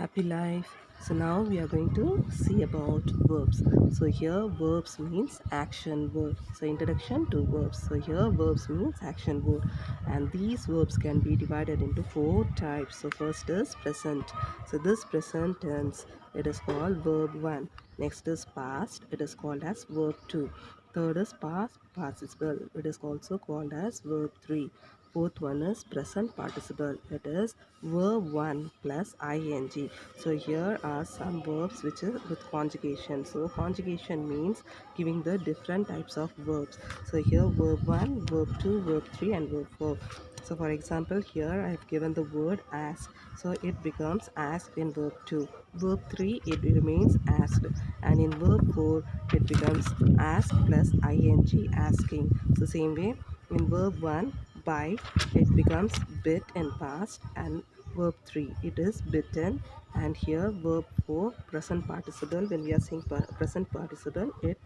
Happy life. So now we are going to see about verbs. So here verbs means action word. So introduction to verbs. So here verbs means action word, and these verbs can be divided into four types. So first is present. So this present tense, it is called verb 1. Next is past, it is called as verb 2. Third is past participle, it is also called as verb 3. Fourth one is present participle, it is verb 1 plus ing. So here are some verbs which is with conjugation. So conjugation means giving the different types of verbs. So here verb 1, verb 2, verb 3 and verb 4. So for example, here I have given the word ask. So it becomes asked in verb 2. Verb 3, it remains asked. And in verb 4, it becomes ask plus ing, asking. So same way, in verb 1, bite, it becomes bit in past. And verb 3, it is bitten. And here verb 4, present participle, when we are saying present participle, it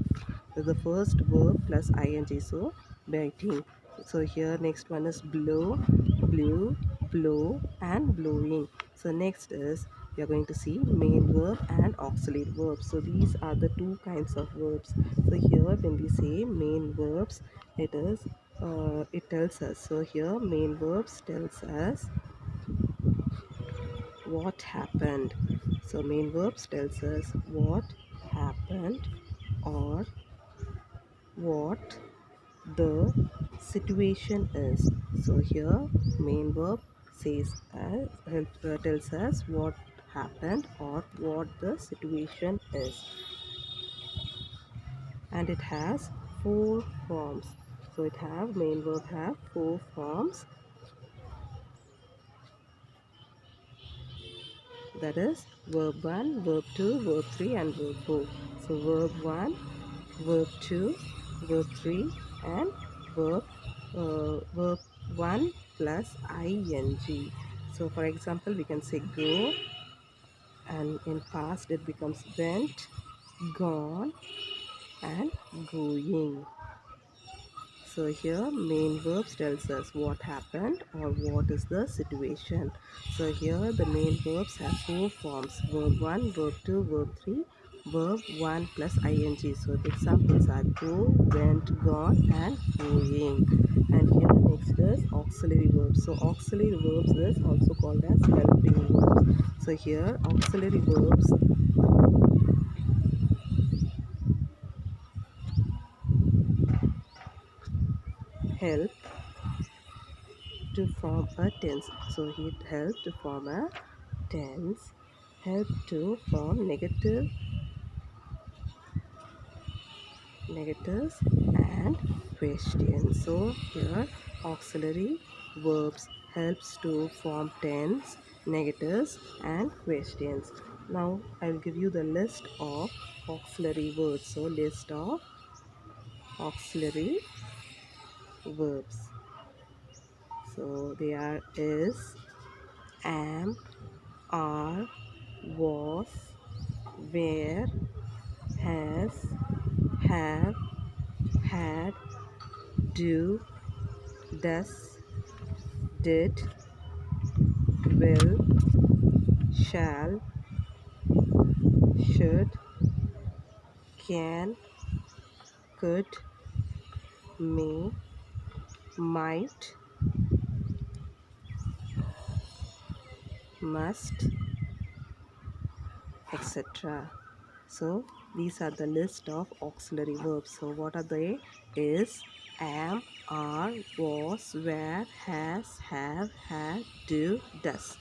is the first verb plus ing, so biting. So here next one is blow, blew, blow and blowing. So next is we are going to see main verb and auxiliary verbs. So these are the two kinds of verbs. So here when we say main verbs, it tells us. So here main verbs tells us what happened. So main verbs tells us what happened or what the situation is. So here main verb tells us what happened or what the situation is, and it has four forms. So it have main verb have four forms, that is verb 1, verb 2, verb 3 and verb 4. So verb 1, verb 2, verb 3 and verb 1 plus ing. So for example, we can say go, and in past it becomes went, gone and going. So here main verbs tells us what happened or what is the situation. So here the main verbs have four forms: verb 1, verb 2, verb 3, verb 1 plus ing. So the examples are go, went, gone and going. And here next is auxiliary verbs. So auxiliary verbs is also called as helping verbs. So here auxiliary verbs help to form a tense. So it helps to form a tense, help to form negatives and questions. So here auxiliary verbs helps to form tense, negatives and questions. Now I will give you the list of auxiliary words. So list of auxiliary verbs. So they are is, am, are, was, where, has, have, had, do, does, did, will, shall, should, can, could, may, might, must, etc. So these are the list of auxiliary verbs. So what are they? Is, am, are, was, were, has, have, had, do, does,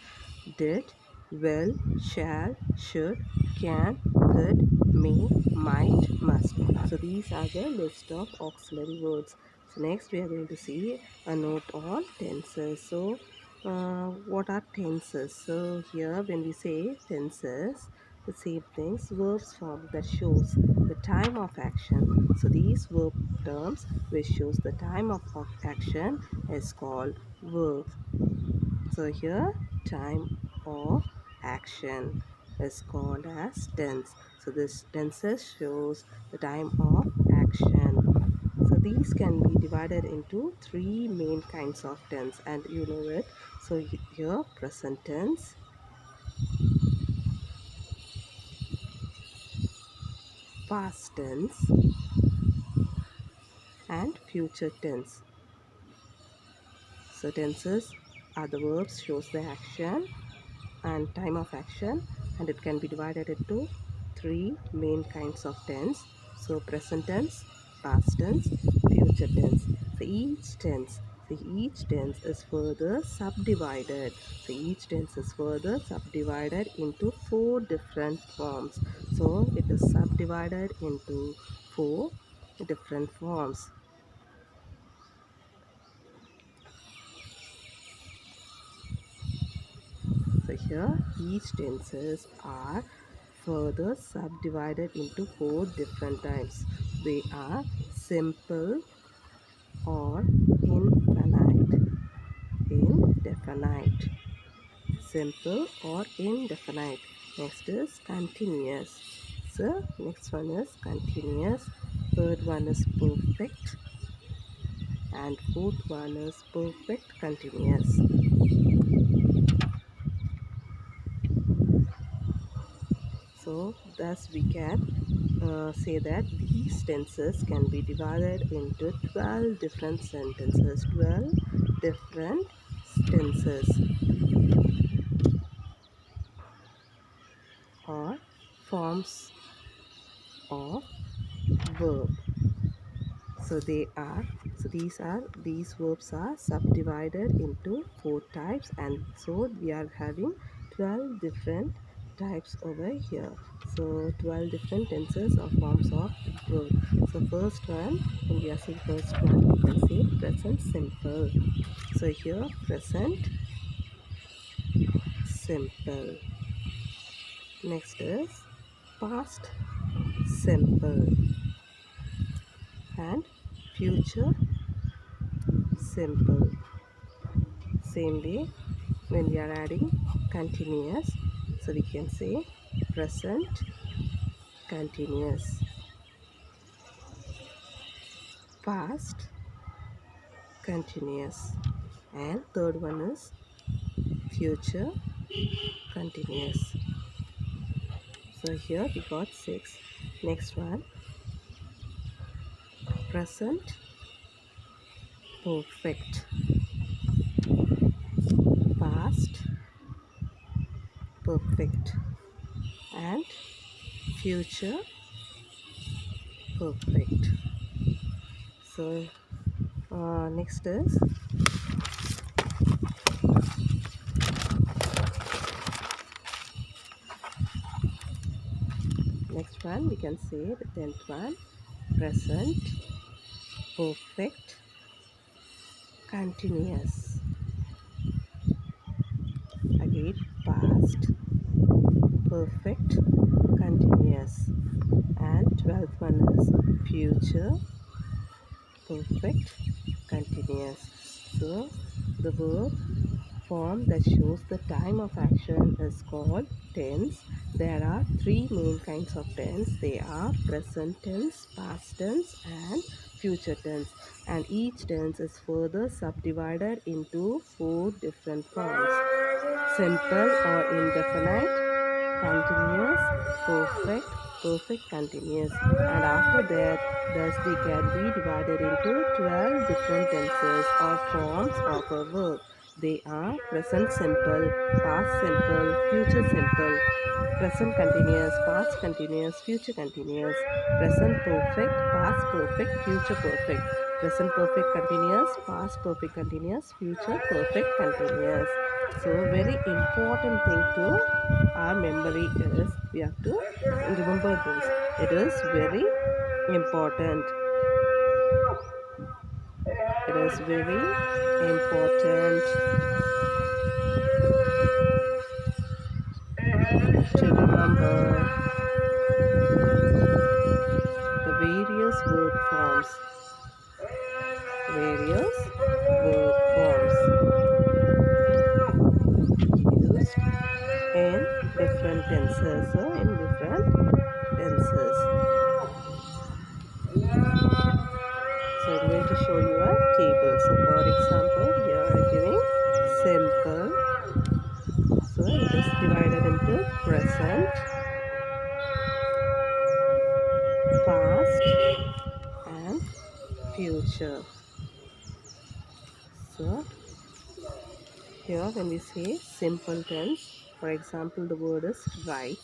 did, will, shall, should, can, could, may, might, must. So these are the list of auxiliary words. So next we are going to see a note on tenses. So what are tenses? So here when we say tenses, the same things, verbs form that shows the time of action. So these verb terms which shows the time of action is called verb. So here time of action is called as tense. So this tenses shows the time of action. So these can be divided into three main kinds of tense, and you know it. So here present tense, past tense and future tense. So tenses are the verbs shows the action and time of action, and it can be divided into three main kinds of tense. So present tense, past tense, future tense. Each tense is further subdivided. Each tense is further subdivided into four different forms. So it is subdivided into four different forms. So here each tenses are further subdivided into four different types. They are simple or infinite. Indefinite. Simple or indefinite. Next is continuous. So next one is continuous. Third one is perfect. And fourth one is perfect continuous. So thus we can say that these tenses can be divided into 12 different sentences. 12 different tenses or forms of verb. So these verbs are subdivided into four types, and so we are having 12 different types over here. So 12 different tenses or forms of verb. So first one, when we are saying first one, we can say present simple. So here present simple. Next is past simple and future simple. Same way, when we are adding continuous, so we can say present continuous, past continuous, and third one is future continuous. So here we got 6. Next one, present perfect, past perfect, and future perfect. So next is next one, we can say the 10th one, present perfect continuous. Again, past perfect continuous, and 12th one is future perfect continuous. So the verb form that shows the time of action is called tense. There are three main kinds of tense. They are present tense, past tense, and future tense. And each tense is further subdivided into four different forms: simple or indefinite, continuous, perfect, perfect continuous. And after that, thus they can be divided into 12 different tenses or forms of a verb. They are present simple, past simple, future simple, present continuous, past continuous, future continuous, present perfect, past perfect, future perfect, present perfect continuous, past perfect continuous, future perfect continuous. So very important thing to our memory is we have to remember this. It is very important. It is very important to remember the various verb forms. Various verb forms used in different tenses. In different tenses. So I'm going to show you a table. So for example, here I am giving simple. So it is divided into present, future. So here when we say simple tense, for example the word is write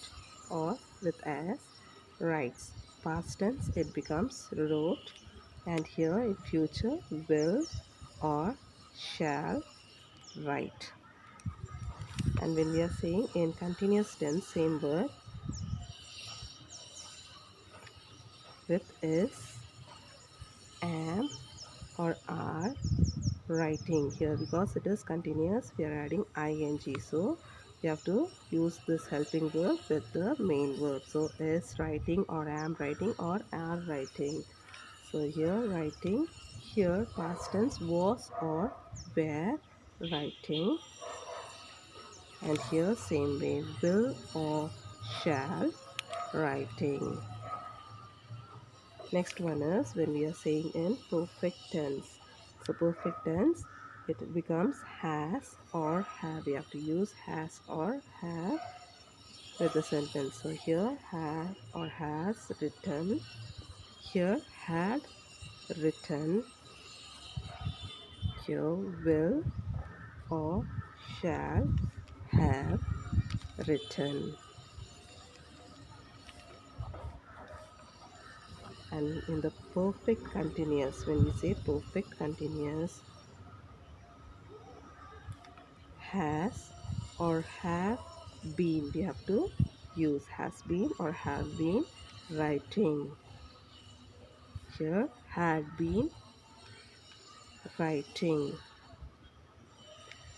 or with s, writes. Past tense it becomes wrote, and here in future will or shall write. And when we are saying in continuous tense, same word with is, am or are writing. Here because it is continuous we are adding ing, so we have to use this helping verb with the main verb. So is writing or am writing or are writing. So here writing, here past tense was or were writing, and here same way will or shall writing. Next one is when we are saying in perfect tense. So perfect tense it becomes has or have. We have to use has or have with the sentence. So here have or has written, here had written, here will or shall have written. And in the perfect continuous, when we say perfect continuous, has or have been, we have to use has been or have been writing. Here had been writing.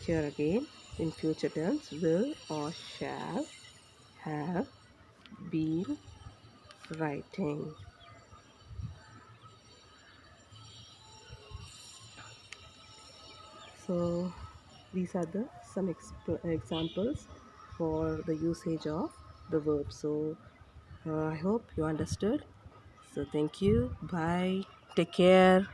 Here again in future tense will or shall have been writing. So these are the some examples for the usage of the verb. So I hope you understood. So thank you. Bye. Take care.